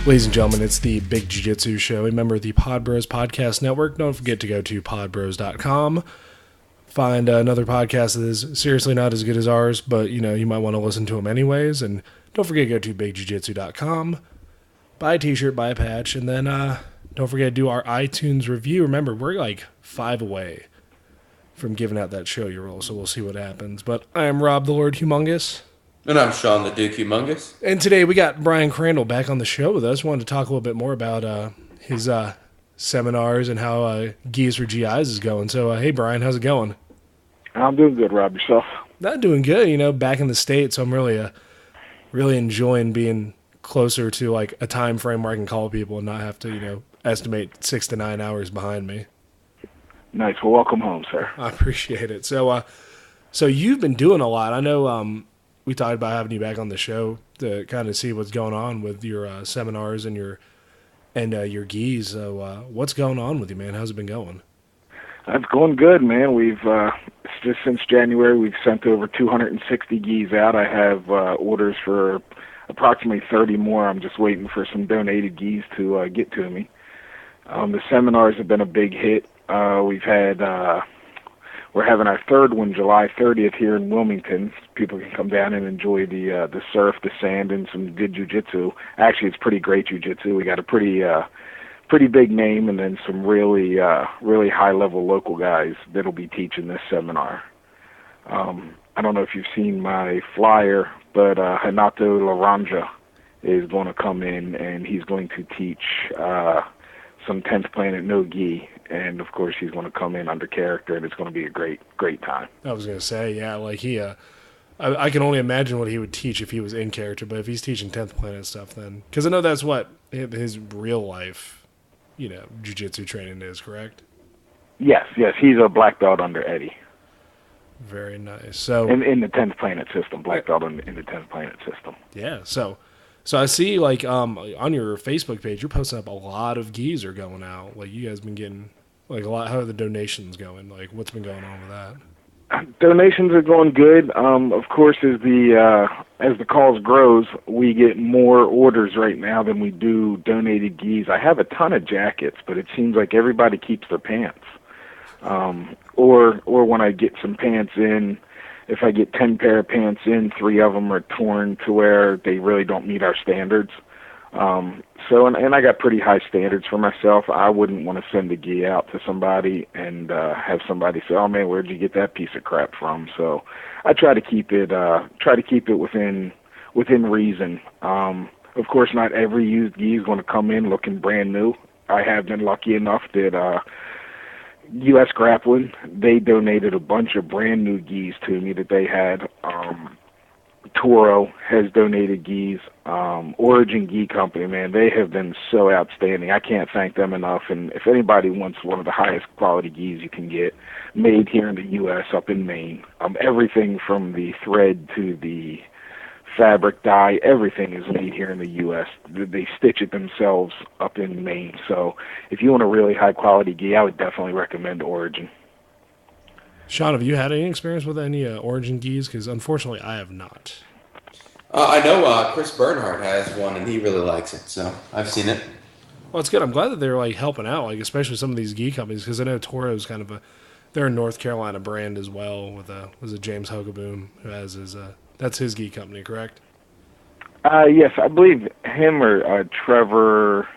Ladies and gentlemen, it's the Big Jiu-Jitsu Show, a member of the Pod Bros Podcast Network. Don't forget to go to podbros.com. Find another podcast that is seriously not as good as ours, but you might want to listen to them anyways. And don't forget to go to bigjujitsu.com. Buy a t-shirt, buy a patch, and then don't forget to do our iTunes review. Remember, we're like 5 away from giving out that show you roll, so we'll see what happens. But I am Rob the Lord Humongous. And I'm Shawn the Duke Humongous. And today we got Brian Crandell back on the show with us. Wanted to talk a little bit more about his seminars and how Geese for GIs is going. So, hey, Brian, how's it going? I'm doing good, Rob. Yourself? Not doing good. Back in the States, so I'm really enjoying being closer to like a time frame where I can call people and not have to, estimate 6 to 9 hours behind me. Nice. Well, welcome home, sir. I appreciate it. So you've been doing a lot. I know we talked about having you back on the show to kind of see what's going on with your seminars and your gis. So what's going on with you, man? How's it been going? It's going good, man. We've just since January we've sent over 260 gis out. I have orders for approximately 30 more. I'm just waiting for some donated gis to get to me. The seminars have been a big hit. We're having our third one July 30th here in Wilmington. People can come down and enjoy the surf, the sand, and some good jiu-jitsu. Actually, it's pretty great jiu-jitsu. We got a pretty big name and then some really high-level local guys that'll be teaching this seminar. I don't know if you've seen my flyer, but Hanato Laranja is going to come in, and he's going to teach some 10th Planet no-gi. And, of course, he's going to come in under character, and it's going to be a great time. I was going to say, yeah, like I can only imagine what he would teach if he was in character, but if he's teaching 10th Planet stuff, then, because I know that's what his real life, jiu-jitsu training is, correct? Yes, he's a black belt under Eddie. Very nice. So in the 10th Planet system, black belt in the 10th Planet system. Yeah, so I see, like, on your Facebook page, you're posting up a lot of gis are going out. Like, you guys been getting, like, a lot. How are the donations going? Like, what's been going on with that? Donations are going good. Of course, as the cause grows, we get more orders right now than we do donated gis. I have a ton of jackets, but it seems like everybody keeps their pants. Or when I get some pants in, if I get 10 pair of pants in, 3 of them are torn to where they really don't meet our standards. And I got pretty high standards for myself. I wouldn't want to send a gi out to somebody and have somebody say, "Oh man, where'd you get that piece of crap from?" So I try to keep it within reason. Of course, not every used gi is going to come in looking brand new. I have been lucky enough that U.S. Grappling, they donated a bunch of brand new gis to me that they had. Toro has donated gis. Origin Gi Company, man, they have been so outstanding. I can't thank them enough. And if anybody wants one of the highest quality gis you can get, made here in the U.S. up in Maine, everything from the thread to the fabric dye, everything is made here in the U.S. They stitch it themselves up in Maine. So if you want a really high quality gi, I would definitely recommend Origin. Shawn, have you had any experience with any Origin gis? Because unfortunately, I have not. I know Chris Bernhardt has one, and he really likes it, so I've seen it. Well, it's good. I'm glad that they're like helping out, like especially some of these gi companies, because I know Toro's kind of they're a North Carolina brand as well. Was it James Hogaboom who has his that's his gi company, correct? Yes, I believe him or Trevor.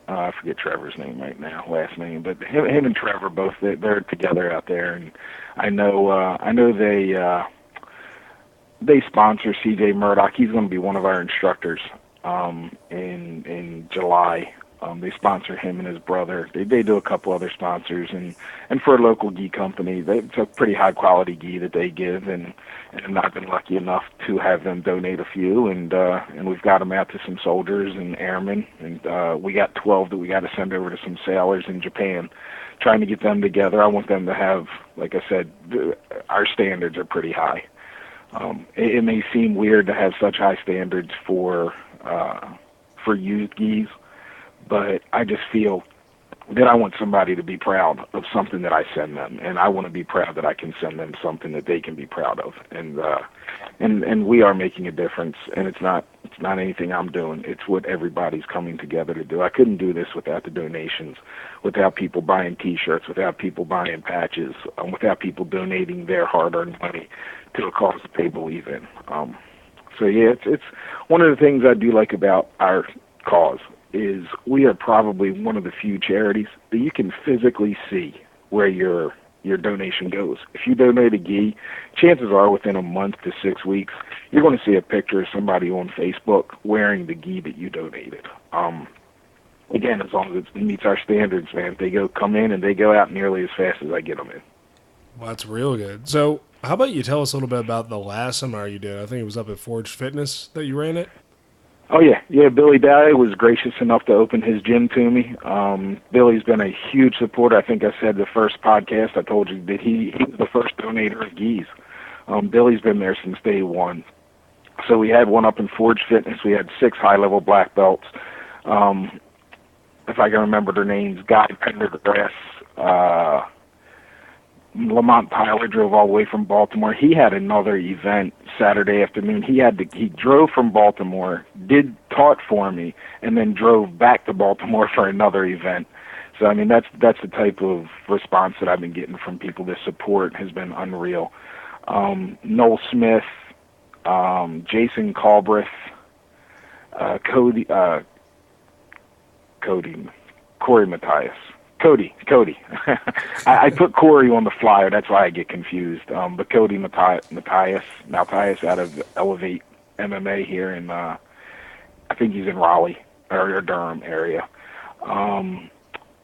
I forget Trevor's name right now, last name, but him and Trevor both they're together out there, and I know they sponsor C.J. Murdoch. He's going to be one of our instructors in July. They sponsor him and his brother. They do a couple other sponsors, and for a local gi company, it's a pretty high quality gi that they give, and I've been lucky enough to have them donate a few, and we've got them out to some soldiers and airmen, and we got 12 that we got to send over to some sailors in Japan, trying to get them together. I want them to have, like I said, our standards are pretty high. It may seem weird to have such high standards for used gis, but I just feel then I want somebody to be proud of something that I send them, and I want to be proud that I can send them something that they can be proud of. And we are making a difference, and it's not anything I'm doing. It's what everybody's coming together to do. I couldn't do this without the donations, without people buying T-shirts, without people buying patches, without people donating their hard-earned money to a cause that they believe in. So yeah, it's one of the things I do like about our cause is we are probably one of the few charities that you can physically see where your donation goes. If you donate a gi, chances are within a month to 6 weeks, you're going to see a picture of somebody on Facebook wearing the gi that you donated. Again, as long as it meets our standards, man, they come in and they go out nearly as fast as I get them in. Well, that's real good. So how about you tell us a little bit about the last seminar you did? I think it was up at Forge Fitness that you ran it. Oh, yeah. Billy Dye was gracious enough to open his gym to me. Billy's been a huge supporter. I think I said the first podcast I told you that he was the first donator of gis. Billy's been there since day one. So we had one up in Forge Fitness. We had 6 high-level black belts. If I can remember their names, Guy Pendergrass, Lamont Tyler drove all the way from Baltimore. He had another event Saturday afternoon. He drove from Baltimore, taught for me, and then drove back to Baltimore for another event. So I mean that's the type of response that I've been getting from people. The support has been unreal. Noel Smith, Jason Calbreth, Corey Matthias. Cody. I put Corey on the flyer. That's why I get confused. But Cody Matthias out of Elevate MMA here in, I think he's in Raleigh or Durham area. And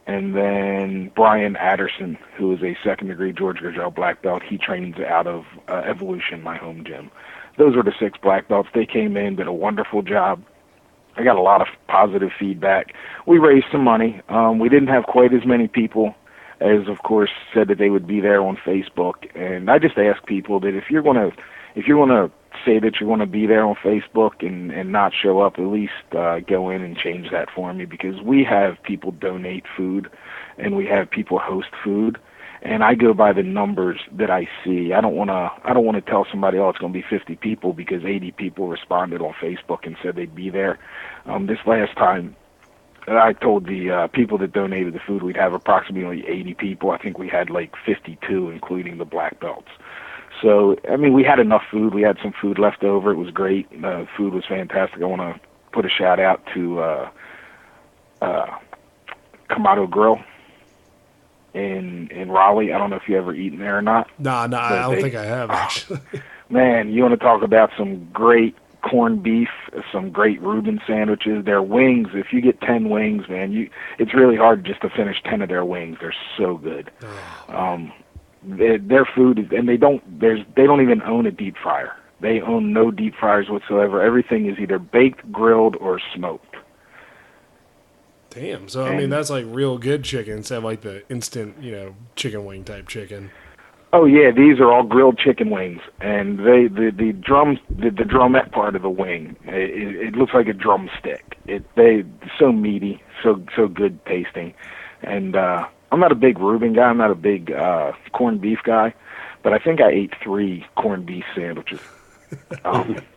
then Brian Adderson, who is a second-degree George Gurgel black belt. He trains out of Evolution, my home gym. Those were the 6 black belts. They came in, did a wonderful job. I got a lot of positive feedback. We raised some money. We didn't have quite as many people as, of course, said that they would be there on Facebook. And I just ask people that if you're going to say that you want to be there on Facebook and not show up, at least go in and change that for me, because we have people donate food and we have people host food. And I go by the numbers that I see. I don't want to tell somebody, oh, it's going to be 50 people because 80 people responded on Facebook and said they'd be there. This last time, I told the people that donated the food we'd have approximately 80 people. I think we had like 52, including the black belts. So, I mean, we had enough food. We had some food left over. It was great. The food was fantastic. I want to put a shout out to Kamado Grill in Raleigh. I don't know if you ever eaten there or not. Nah, I don't think I have, actually. Man, you want to talk about some great corned beef, some great Reuben sandwiches. Their wings, if you get 10 wings, man, it's really hard just to finish 10 of their wings. They're so good. Their food is, and they don't even own a deep fryer. They own no deep fryers whatsoever. Everything is either baked, grilled, or smoked. Damn. So, I mean, that's like real good chicken instead of like the instant, chicken wing type chicken. Oh, yeah. These are all grilled chicken wings. And the drumette part of the wing, it looks like a drumstick. They so meaty, so good tasting. And I'm not a big Reuben guy. I'm not a big corned beef guy. But I think I ate 3 corned beef sandwiches.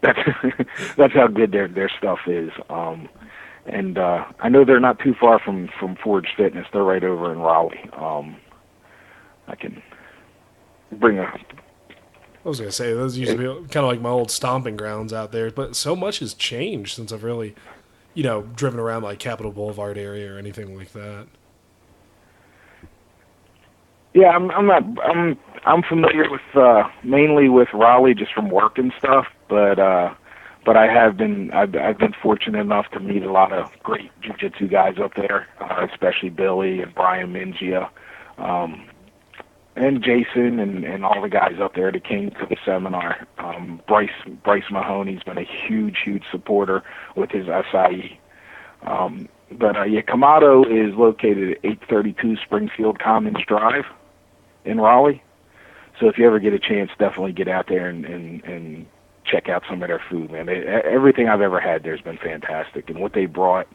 That's how good their stuff is. And I know they're not too far from Forge Fitness. They're right over in Raleigh. I can bring a... I was going to say, those used to be kind of like my old stomping grounds out there. But so much has changed since I've really, driven around like Capitol Boulevard area or anything like that. Yeah, I'm familiar with mainly with Raleigh just from work and stuff, but I've been fortunate enough to meet a lot of great jiu-jitsu guys up there, especially Billy and Brian Mingia, and Jason and all the guys up there that came to the seminar. Bryce Mahoney's been a huge supporter with his acai. Kamado is located at 832 Springfield Commons Drive in Raleigh. So if you ever get a chance, definitely get out there and check out some of their food, man. Everything I've ever had there's been fantastic, and what they brought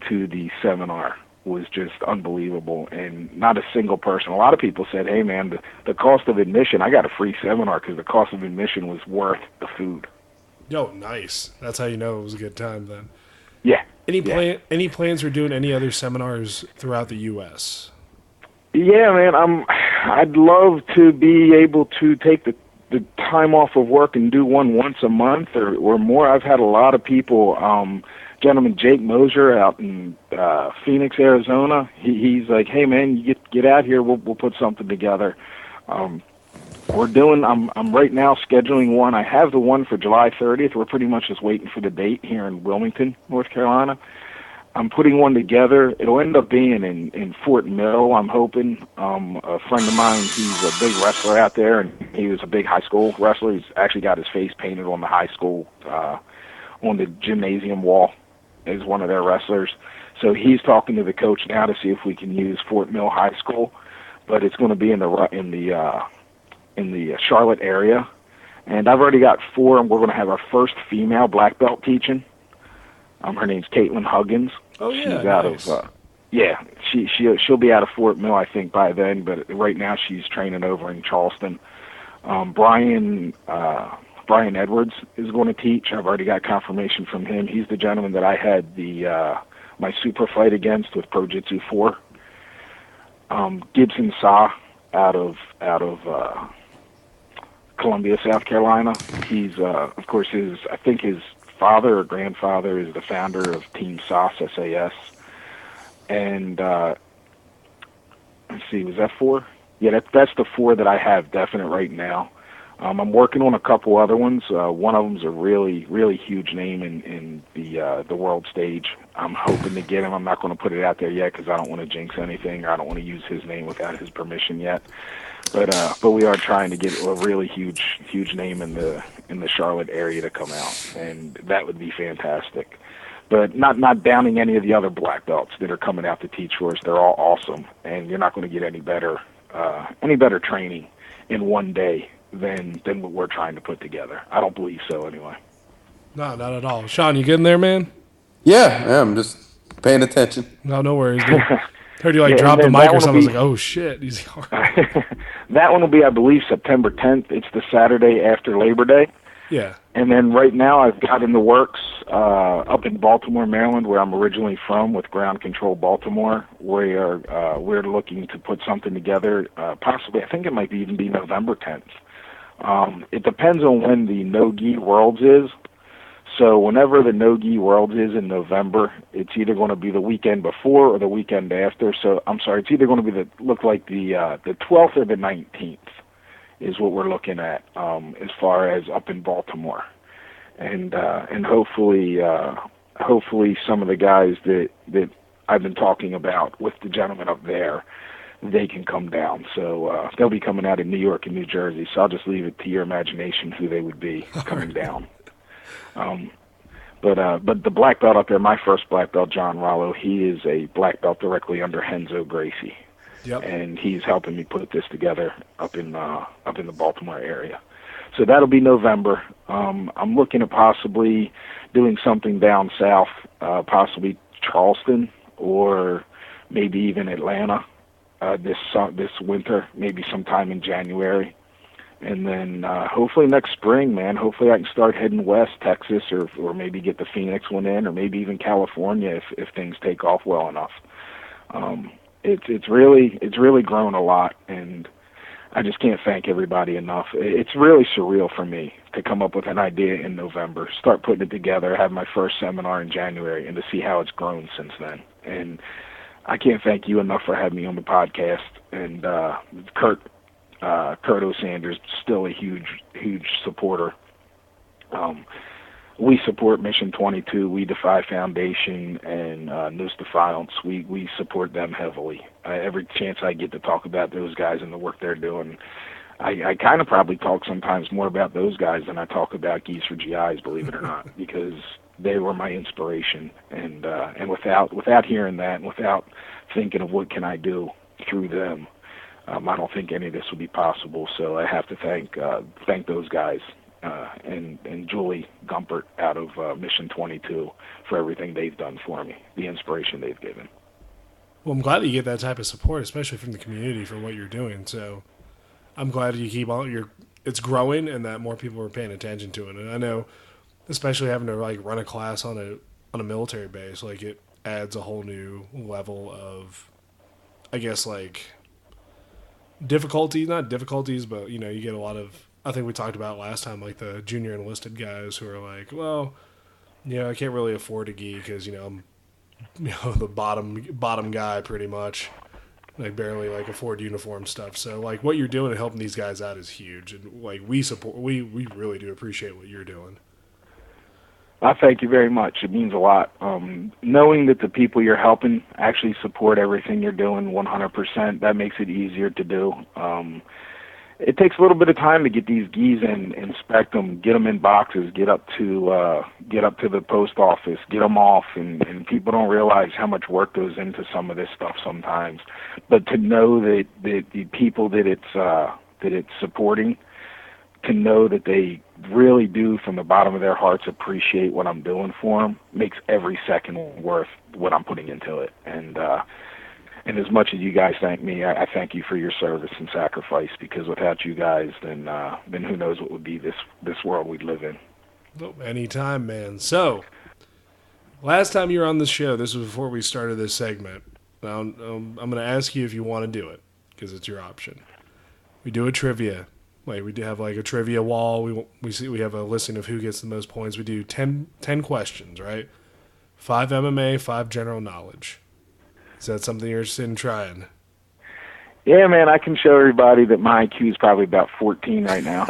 to the seminar was just unbelievable, and not a single person. A lot of people said, hey, man, the cost of admission, I got a free seminar because the cost of admission was worth the food. Yo, nice. That's how you know it was a good time then. Yeah. Any plans for doing any other seminars throughout the U.S.? Yeah, man, I'd love to be able to take the time off of work and do one once a month or more. I've had a lot of people, gentleman Jake Mosier out in Phoenix, Arizona. He's like, hey, man, you get out here. We'll put something together. I'm right now scheduling one. I have the one for July 30th. We're pretty much just waiting for the date here in Wilmington, North Carolina. I'm putting one together. It'll end up being in Fort Mill, I'm hoping. A friend of mine, he's a big wrestler out there, and he was a big high school wrestler. He's actually got his face painted on the high school, on the gymnasium wall as one of their wrestlers. So he's talking to the coach now to see if we can use Fort Mill High School, but it's going to be in the Charlotte area. And I've already got 4, and we're going to have our first female black belt teaching. Her name's Caitlin Huggins. Oh yeah, she's out nice. of she'll be out of Fort Mill, I think, by then. But right now she's training over in Charleston. Brian Edwards is going to teach. I've already got confirmation from him. He's the gentleman that I had my super fight against with Pro Jitsu 4. Gibson Sa out of Columbia, South Carolina. He's of course his father or grandfather is the founder of Team SAS, SAS. And let's see, was that 4? Yeah, that's the 4 that I have definite right now. I'm working on a couple other ones. One of them's a really, really huge name in the world stage. I'm hoping to get him. I'm not going to put it out there yet because I don't want to jinx anything, or I don't want to use his name without his permission yet. But we are trying to get a really huge name in the Charlotte area to come out, and that would be fantastic. But not downing any of the other black belts that are coming out to teach for us. They're all awesome, and you're not going to get any better training in one day than what we're trying to put together. I don't believe so, anyway. No, not at all. Shawn, you getting there, man? Yeah, I'm just paying attention. No worries, dude. Heard you dropped the and mic or something. I was like, oh shit, he's hard. That one will be, I believe, September 10th. It's the Saturday after Labor Day. Yeah. And then right now I've got in the works up in Baltimore, Maryland, where I'm originally from, with Ground Control Baltimore. We're looking to put something together. Possibly, I think it might even be November 10th. It depends on when the No-Gi Worlds is. So whenever the No-Gi Worlds is in November, it's either going to be the weekend before or the weekend after. So I'm sorry, it's either going to be the 12th or the 19th is what we're looking at as far as up in Baltimore, and hopefully some of the guys that I've been talking about with the gentleman up there, they can come down. So they'll be coming out of New York and New Jersey. So I'll just leave it to your imagination who they would be coming down. But the black belt up there, my first black belt, John Rollo, he is a black belt directly under Henzo Gracie. Yep. And he's helping me put this together up in the Baltimore area. So that'll be November. I'm looking at possibly doing something down south, possibly Charleston or maybe even Atlanta this winter, maybe sometime in January. And then hopefully next spring, man, hopefully I can start heading west, Texas, or maybe get the Phoenix one in, or maybe even California if things take off well enough. It's really grown a lot, and I just can't thank everybody enough. It's really surreal for me to come up with an idea in November, start putting it together, have my first seminar in January, and to see how it's grown since then. And I can't thank you enough for having me on the podcast. And Kurt O. Sanders, still a huge supporter. We support Mission 22, We Defy Foundation, and Noose Defiance. We support them heavily. Every chance I get to talk about those guys and the work they're doing, I kind of probably talk sometimes more about those guys than I talk about Geese for GIs, believe it or not, because they were my inspiration. And without hearing that, and without thinking of what can I do through them, I don't think any of this would be possible. So I have to thank those guys. And Julie Gumpert out of Mission 22 for everything they've done for me, the inspiration they've given. Well, I'm glad that you get that type of support, especially from the community for what you're doing. So I'm glad you keep on. It's growing, and that more people are paying attention to it. And I know, especially having to like run a class on a military base, like it adds a whole new level of, I guess, like difficulty. Not difficulties, but you know, you get a lot of. I think we talked about last time, like the junior enlisted guys who are like, well, I can't really afford a gi because I'm the bottom guy pretty much. Like barely like afford uniform stuff. So like what you're doing and helping these guys out is huge, and like we really do appreciate what you're doing. I thank you very much. It means a lot. Knowing that the people you're helping actually support everything you're doing 100%, that makes it easier to do. It takes a little bit of time to get these gis in, inspect them, get them in boxes, get up to the post office, get them off, and people don't realize how much work goes into some of this stuff sometimes. But to know that the people that it's supporting, to know that they really do from the bottom of their hearts appreciate what I'm doing for them, makes every second worth what I'm putting into it. And as much as you guys thank me, I thank you for your service and sacrifice, because without you guys, then who knows what would be this world we'd live in. Oh, anytime, man. So, last time you were on the show, this was before we started this segment. Now, I'm going to ask you if you want to do it, because it's your option. We do a trivia. Like we do have like a trivia wall. We have a listing of who gets the most points. We do 10 questions, right? 5 MMA, 5 general knowledge. Is that something you're interested in trying? Yeah, man, I can show everybody that my IQ is probably about 14 right now.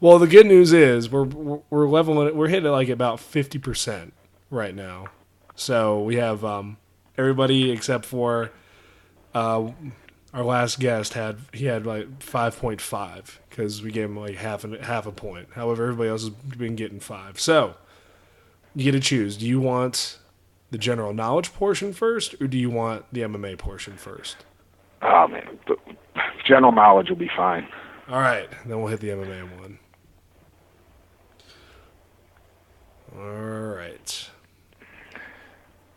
Well, the good news is we're leveling it. We're hitting like about 50% right now. So we have everybody except for our last guest had like 5.5 because we gave him like half a point. However, everybody else has been getting 5. So you get to choose. Do you want the general knowledge portion first, or do you want the MMA portion first? Oh, man. General knowledge will be fine. All right. Then we'll hit the MMA one. All right.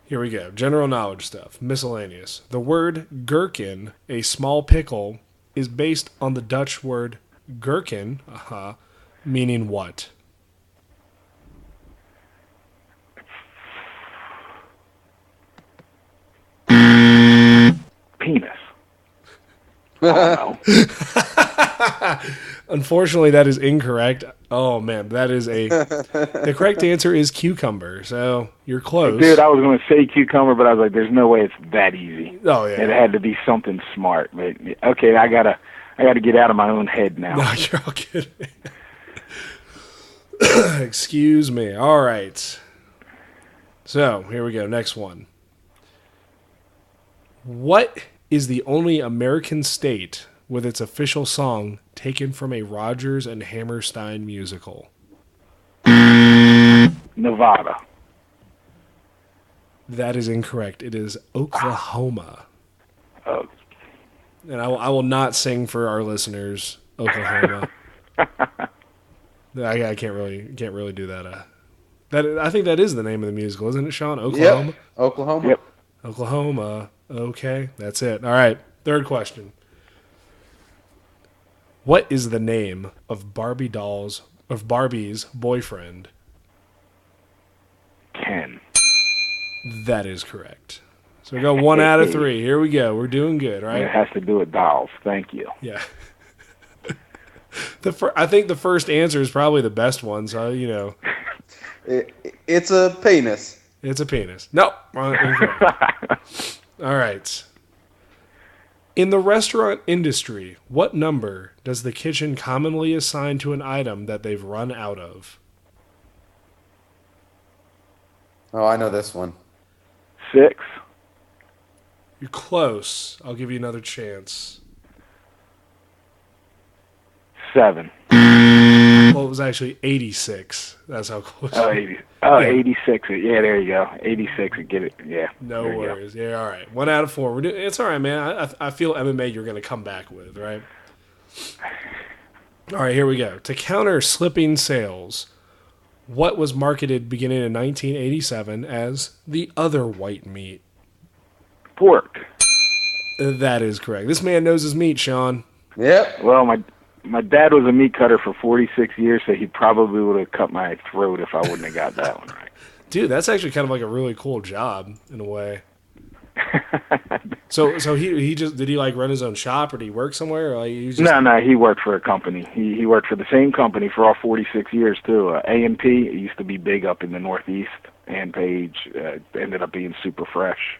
Here we go. General knowledge stuff. Miscellaneous. The word gherkin, a small pickle, is based on the Dutch word gherkin, meaning what? Penis. Oh, no. Unfortunately, that is incorrect. Oh, man, that is the correct answer is cucumber, so you're close. Dude, I was going to say cucumber, but I was like, there's no way it's that easy. Oh, yeah. It had to be something smart. But, okay, I gotta get out of my own head now. No, you're all good. Excuse me. All right. So, here we go. Next one. What is the only American state with its official song taken from a Rodgers and Hammerstein musical? Nevada. That is incorrect. It is Oklahoma. Oh. And I will not sing for our listeners, Oklahoma. I can't really do that. I think that is the name of the musical, isn't it, Shawn? Oklahoma. Yep. Oklahoma. Yep. Oklahoma. Okay, that's it. All right. Third question. What is the name of Barbie's boyfriend? Ken. That is correct. So we got 1 out of 3. Here we go. We're doing good, right? It has to do with dolls. Thank you. Yeah. I think the first answer is probably the best one, so, It's a penis. It's a penis. No. Incorrect. All right. In the restaurant industry, what number does the kitchen commonly assign to an item that they've run out of? Oh, I know this one. 6. You're close. I'll give you another chance. 7. Well, it was actually 86. That's how close. Oh, 80. Oh, yeah. 86. Yeah, there you go. 86. Get it. Yeah. No worries. Yeah, all right. 1 out of 4. It's all right, man. I feel MMA you're going to come back with, right? All right, here we go. To counter slipping sales, what was marketed beginning in 1987 as the other white meat? pork. That is correct. This man knows his meat, Shawn. Yep. Well, my dad was a meat cutter for 46 years, so he probably would have cut my throat if I wouldn't have got that one right. Dude, that's actually kind of like a really cool job in a way. So he just did he like run his own shop or did he work somewhere? Or like he was just... No, he worked for a company. He worked for the same company for all 46 years too. A&P, it used to be big up in the Northeast, and Page ended up being super fresh.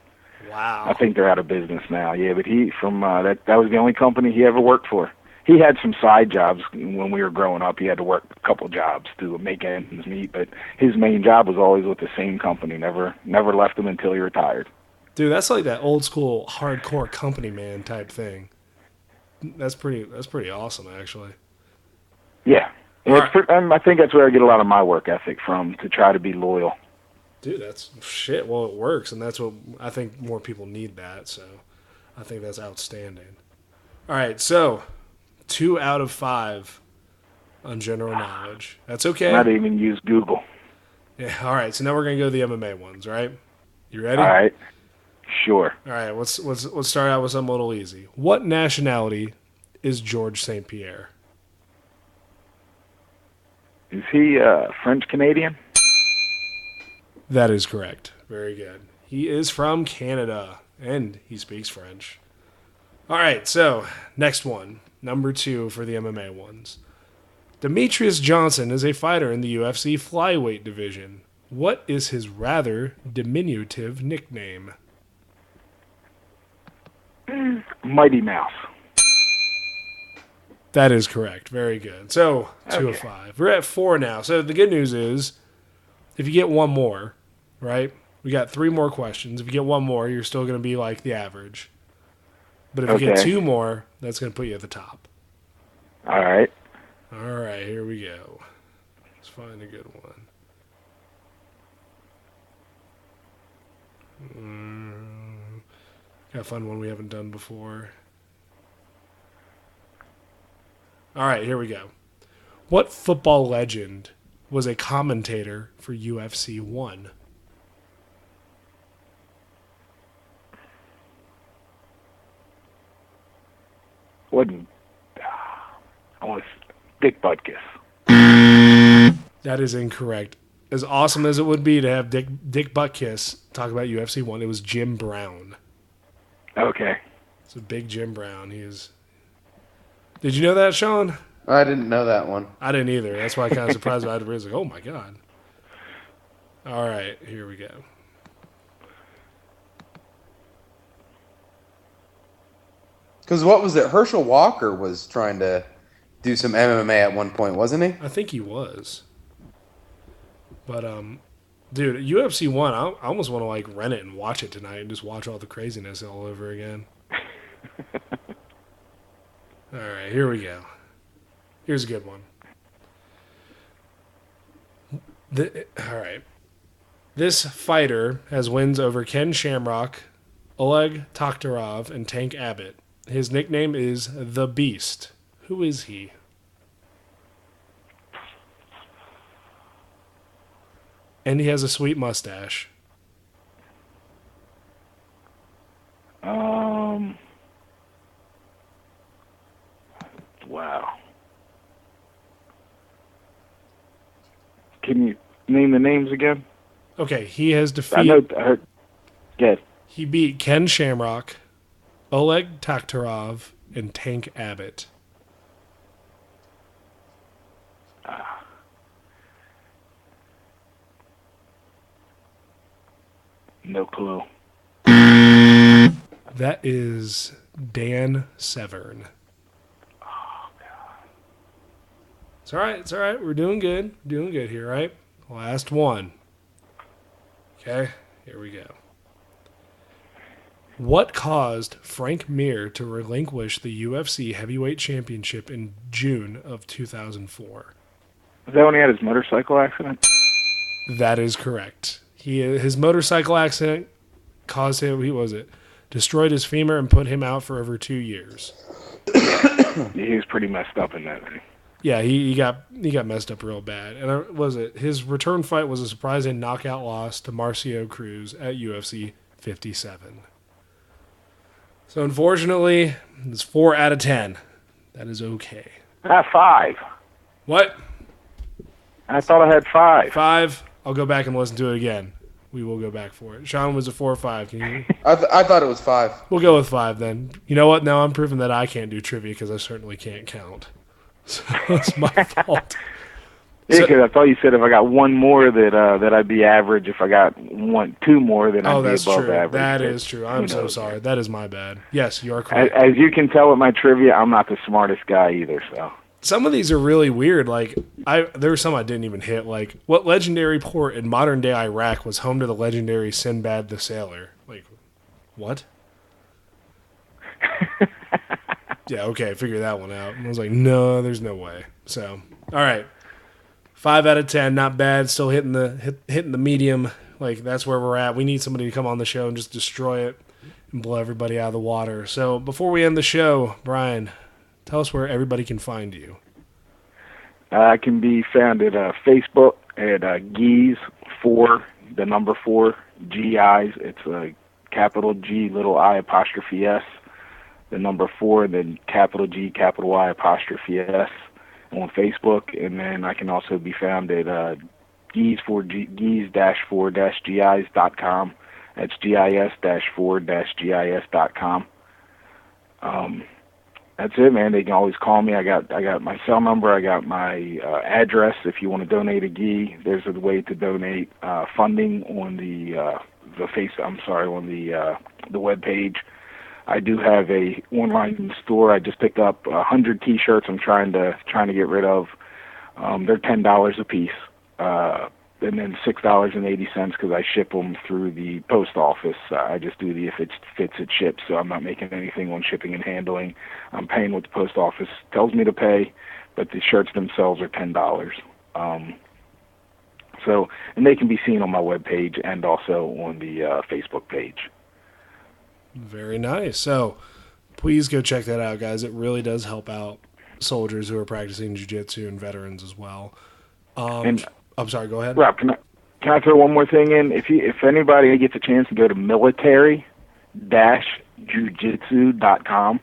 Wow. I think they're out of business now. Yeah, but he that was the only company he ever worked for. He had some side jobs when we were growing up. He had to work a couple jobs to make ends meet, but his main job was always with the same company. Never left him until he retired. Dude, that's like that old school hardcore company man type thing. That's pretty awesome, actually. Yeah, Right. I think that's where I get a lot of my work ethic from, to try to be loyal. Dude, that's shit. Well, it works, and that's what I think more people need that. So, I think that's outstanding. All right, so 2 out of 5 on general knowledge. That's okay. Not even use Google. Yeah. All right, so now we're gonna go to the MMA ones, right? You ready? All right, sure. All right. Let's start out with something a little easy. What nationality is George St. Pierre? Is he French Canadian? That is correct. Very good. He is from Canada, and he speaks French. All right, so next one, number 2 for the MMA ones. Demetrius Johnson is a fighter in the UFC flyweight division. What is his rather diminutive nickname? Mighty Mouse. That is correct. Very good. So, 2 of Okay. 5. We're at 4 now. So, the good news is, if you get one more, right? We got 3 more questions. If you get one more, you're still going to be like the average. But if you get Okay. 2 more, that's going to put you at the top. All right. All right, here we go. Let's find a good one. Gotta find one we haven't done before. All right, here we go. What football legend was a commentator for UFC 1? Wasn't I want Dick Butkus. That is incorrect. As awesome as it would be to have Dick Butkus talk about UFC 1, it was Jim Brown. Okay. It's a big Jim Brown. He is. Did you know that, Shawn? I didn't know that one. I didn't either. That's why I kind of surprised by it. I was like, oh my God. All right, here we go. Because what was it? Herschel Walker was trying to do some MMA at one point, wasn't he? I think he was. But, dude, UFC 1, I almost want to, like, rent it and watch it tonight and just watch all the craziness all over again. All right, here we go. Here's a good one. All right. This fighter has wins over Ken Shamrock, Oleg Taktarov, and Tank Abbott. His nickname is The Beast. Who is he? And he has a sweet mustache. Wow. Can you name the names again? Okay, he has I know. defeated... Yes. He beat Ken Shamrock, Oleg Taktarov, and Tank Abbott. No clue. That is Dan Severn. Oh God. It's all right. It's all right. We're doing good. Doing good here, right? Last one. Okay, here we go. What caused Frank Mir to relinquish the UFC Heavyweight Championship in June of 2004? Is that when he had his motorcycle accident? That is correct. His motorcycle accident caused him, destroyed his femur and put him out for over 2 years. He was pretty messed up in that thing. Yeah, he got messed up real bad. And his return fight was a surprising knockout loss to Marcio Cruz at UFC 57. So unfortunately, it's 4 out of 10. That is okay. 5. What? I thought I had 5. 5? I'll go back and listen to it again. We will go back for it. Shawn was a 4 or 5. Can you? I thought it was 5. We'll go with 5 then. You know what? Now I'm proving that I can't do trivia because I certainly can't count. So it's my fault. Yeah, because I thought you said if I got one more that I'd be average. If I got 2 more, then I'd be that's above true. average. That is true. I'm so sorry. That is my bad. Yes, you are As, correct. as you can tell with my trivia, I'm not the smartest guy either. So Some of these are really weird. Like there were some I didn't even hit. Like, what legendary port in modern day Iraq was home to the legendary Sinbad the Sailor? Like, what? Yeah, okay, figure that one out. And I was like, no, there's no way. So, all right, 5 out of 10, not bad. Still hitting the medium. Like, that's where we're at. We need somebody to come on the show and just destroy it and blow everybody out of the water. So, before we end the show, Brian, tell us where everybody can find you. I can be found at Facebook at Geese 4, the number 4, GIs. It's a capital G, little I apostrophe S, the number 4, then capital G, capital Y apostrophe S on Facebook. And then I can also be found at Geese-4-GIs.com. That's GIS-4-GIS.com. That's it, man. They can always call me. I got my cell number. I got my address. If you want to donate a gi, there's a way to donate funding on the web page. I do have a online store. I just picked up 100 T-shirts. I'm trying to get rid of. They're $10 a piece, and then $6.80 because I ship them through the post office. I just do the if it fits it ships, so I'm not making anything on shipping and handling. I'm paying what the post office tells me to pay, but the shirts themselves are $10. So, and they can be seen on my webpage and also on the Facebook page. Very nice. So please go check that out, guys. It really does help out soldiers who are practicing jiu-jitsu and veterans as well. I'm sorry, go ahead. Rob, can I throw one more thing in? If anybody gets a chance to go to military-jujitsu.com,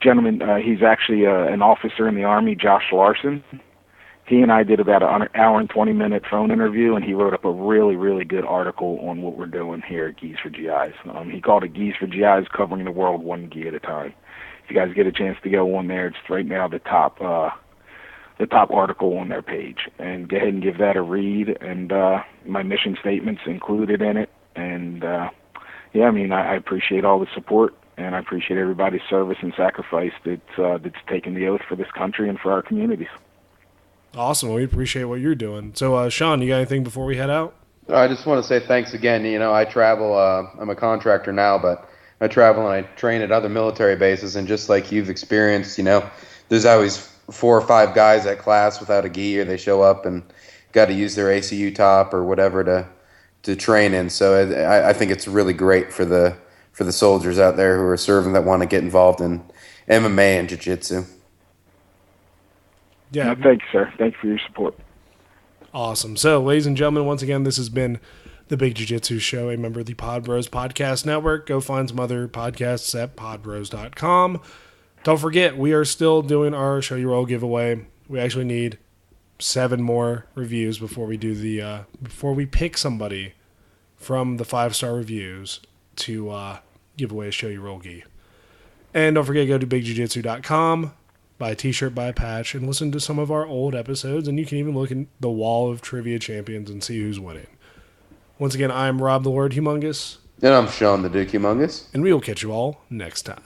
gentleman, he's actually an officer in the Army, Josh Larson. He and I did about an hour and 20-minute phone interview, and he wrote up a really, really good article on what we're doing here at Geese for GIs. He called it Geese for GIs, covering the world one gi at a time. If you guys get a chance to go on there, it's right now the top article on their page. And go ahead and give that a read, and my mission statement's included in it. And, I appreciate all the support, and I appreciate everybody's service and sacrifice that's taken the oath for this country and for our communities. Awesome. We appreciate what you're doing. So, Shawn, you got anything before we head out? I just want to say thanks again. I travel. I'm a contractor now, but I travel and I train at other military bases. And just like you've experienced, there's always 4 or 5 guys at class without a gi, or they show up and got to use their ACU top or whatever to train in. So I think it's really great for the soldiers out there who are serving that want to get involved in MMA and jiu-jitsu. Yeah. No, thank you, sir. Thank you for your support. Awesome. So, ladies and gentlemen, once again, this has been the Big Jiu-Jitsu Show, a member of the Pod Bros Podcast Network. Go find some other podcasts at podbros.com. Don't forget, we are still doing our Show You Roll giveaway. We actually need 7 more reviews before we do before we pick somebody from the 5-star reviews to give away a Show You Roll gi. And don't forget, go to bigjujitsu.com. Buy a t-shirt, buy a patch, and listen to some of our old episodes, and you can even look in the wall of trivia champions and see who's winning. Once again, I'm Rob the Lord Humongous. And I'm Shawn the Duke Humongous. And we will catch you all next time.